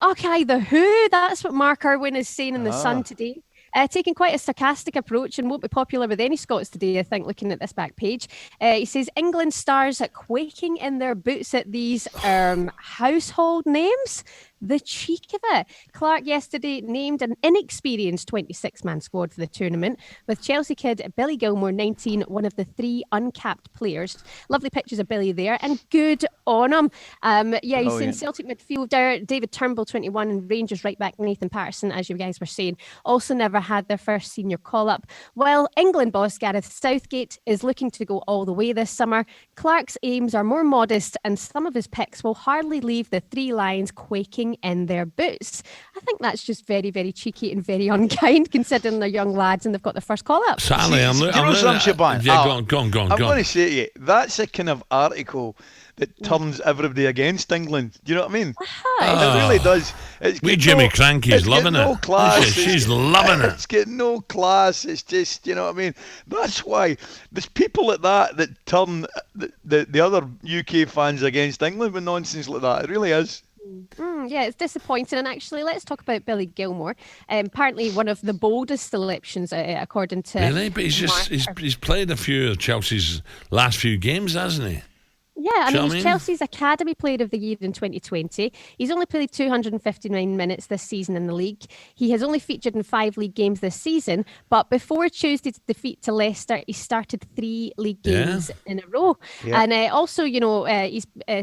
Okay, the Who. That's what Mark Irwin is saying in The Sun Ah, today. Taking quite a sarcastic approach and won't be popular with any Scots today, I think, looking at this back page. He says England stars at quaking in their boots at these household names. The cheek of it. Clark yesterday named an inexperienced 26-man squad for the tournament, with Chelsea kid Billy Gilmore, 19, one of the three uncapped players. Lovely pictures of Billy there, and good on him. Yeah, he's saying brilliant. Celtic midfielder David Turnbull, 21, and Rangers right back Nathan Patterson, as you guys were saying, also never had their first senior call-up. While England boss Gareth Southgate is looking to go all the way this summer, Clark's aims are more modest, and some of his picks will hardly leave the Three Lions quaking in their boots. I think that's just very, very cheeky and very unkind, considering they're young lads and they've got their first call-up. Sally, Do you know something, Shaban? yeah, go on, I'm go going on. to say to you, that's a kind of article that turns everybody against England. Do you know what I mean? Hi. It really does. It's We got Jimmy Cranky's it's got loving no it. class. She's loving it. It's got no class. It's just, you know what I mean? That's why there's people like that turn the other UK fans against England with nonsense like that. It really is. Yeah, it's disappointing. And actually, let's talk about Billy Gilmore. Apparently, one of the boldest selections, according to Really? But he's played a few of Chelsea's last few games, hasn't he? Yeah, I Do you know mean, what I he's mean? Chelsea's Academy Player of the Year in 2020. He's only played 259 minutes this season in the league. He has only featured in 5 league games this season, but before Tuesday's defeat to Leicester, he started 3 league Yeah. games in a row. Yeah. And also,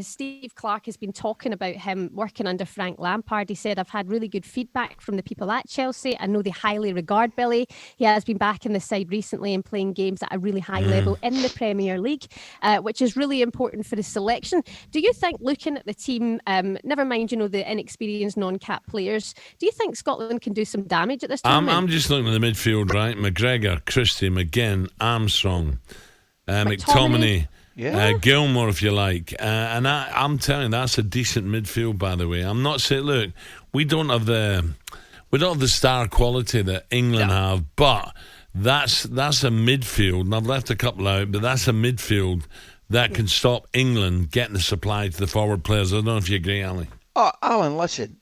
Steve Clark has been talking about him working under Frank Lampard. He said, I've had really good feedback from the people at Chelsea. I know they highly regard Billy. He has been back in the side recently and playing games at a really high level in the Premier League, which is really important for the selection. Do you think, looking at the team, never mind, the inexperienced non-cap players, do you think Scotland can do some damage at this tournament? I'm just looking at the midfield, right? McGregor, Christie, McGinn, Armstrong, McTominay, Yeah. Gilmore, if you like. And I'm telling you, that's a decent midfield, by the way. I'm not saying, look, we don't have the star quality that England have, but that's a midfield, and I've left a couple out, but that's a midfield that can stop England getting the supply to the forward players. I don't know if you agree, Ali. Oh, Alan, listen,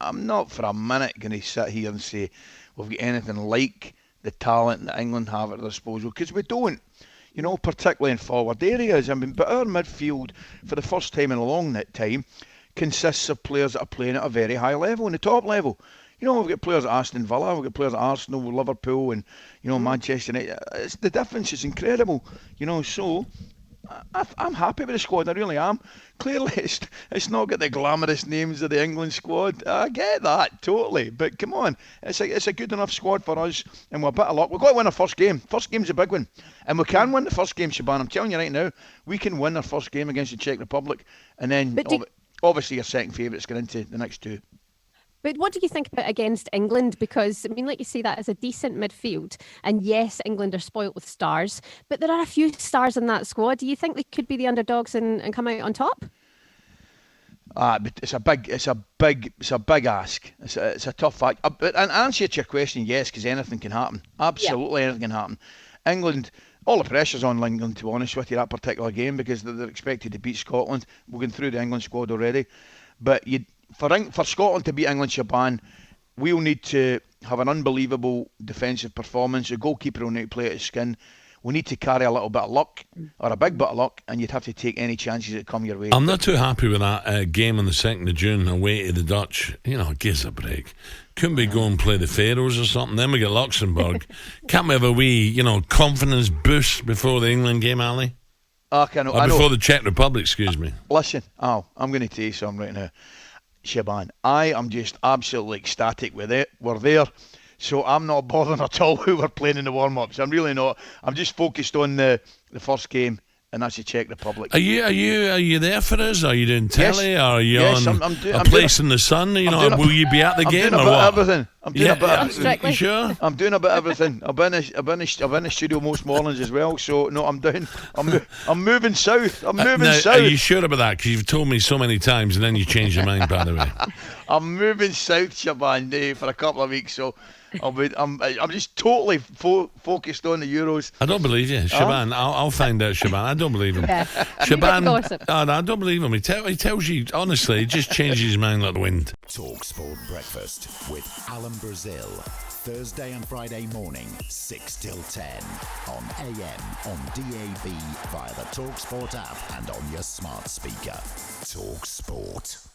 I'm not for a minute going to sit here and say we've got anything like the talent that England have at their disposal, because we don't, particularly in forward areas. I mean, but our midfield, for the first time in a long time, consists of players that are playing at a very high level, in the top level. We've got players at Aston Villa, we've got players at Arsenal, Liverpool, and, Manchester United. The difference is incredible, so I'm happy with the squad, I really am. Clearly, it's not got the glamorous names of the England squad. I get that, totally. But come on, it's a good enough squad for us, and with a bit of luck, we've got to win our first game. First game's a big one. And we can win the first game, Shaban. I'm telling you right now, we can win our first game against the Czech Republic, and then obviously your second favourites get into the next two. But what do you think about against England? Because, I mean, like you say, that is a decent midfield. And yes, England are spoilt with stars, but there are a few stars in that squad. Do you think they could be the underdogs and come out on top? But it's a big ask. It's a tough fact. But and answer to your question, yes, because anything can happen. Absolutely, anything can happen. England, all the pressure's on England, to be honest with you, that particular game, because they're expected to beat Scotland. We're going through the England squad already, but for Scotland to beat England, Shaban, we'll need to have an unbelievable defensive performance. The goalkeeper will need to play at his skin. We need to carry a little bit of luck, or a big bit of luck, and you'd have to take any chances that come your way. I'm not too happy with that game on the 2nd of June away to the Dutch. It gives a break. Couldn't we go and play the Faroes or something? Then we get Luxembourg. Can't we have a wee, confidence boost before the England game, Ali? I know. Before the Czech Republic, excuse me. Listen, Al, I'm going to tell you something right now. Shaban, I am just absolutely ecstatic with it. We're there, so I'm not bothering at all who we're playing in the warm-ups. I'm really not. I'm just focused on the first game, and that's the Czech Republic. Are you there for us? Are you doing telly? Yes. Are you Yes, on I'm a place in the sun? Will you be at the game or what? I'm doing a bit of everything. Strictly. You sure? I'm doing a bit of everything. I'm in the studio most mornings as well. So no, I'm doing. I'm moving south. I'm moving Now, south. are you sure about that? Because you've told me so many times, and then you changed your mind. By the way, I'm moving south, Shaban, for a couple of weeks. So I'm just totally focused on the Euros. I don't believe you, Shaban. I'll find out, Shaban. I don't believe him. Yeah. Shaban, Gossip. no, I don't believe him. He tells you honestly. He just changes his mind like the wind. talkSPORT Breakfast with Alan Brazil. Thursday and Friday morning, 6 till 10. On AM, on DAB, via the talkSPORT app and on your smart speaker. talkSPORT.